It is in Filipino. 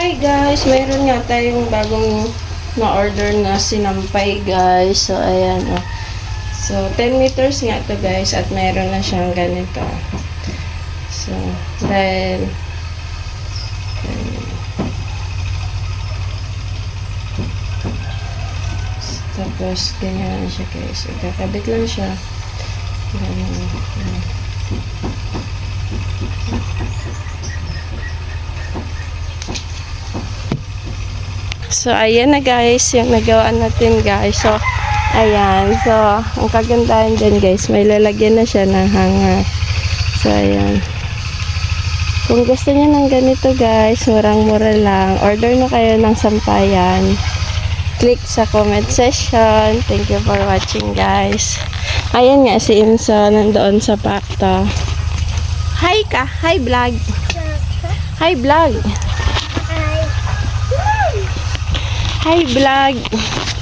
Hi guys, mayroon nga tayong bagong na-order na sinampay guys. So ayan oh. So 10 meters nga to guys at mayroon na siyang ganito. So dahil tapos ganyan lang siya guys. So, kakabit lang siya. Ganyan. So, ayan na guys, yung nagawa natin guys. So, ayan. So, ang kagandahan din guys, may lalagyan na siya ng hanger. So, ayan. Kung gusto niyo ng ganito guys, murang-mura lang. Order na kayo ng sampayan. Click sa comment section. Thank you for watching guys. Ayan nga si Inso nandoon sa pakto. Hi ka! Hi vlog! Hi vlog! Hi vlog!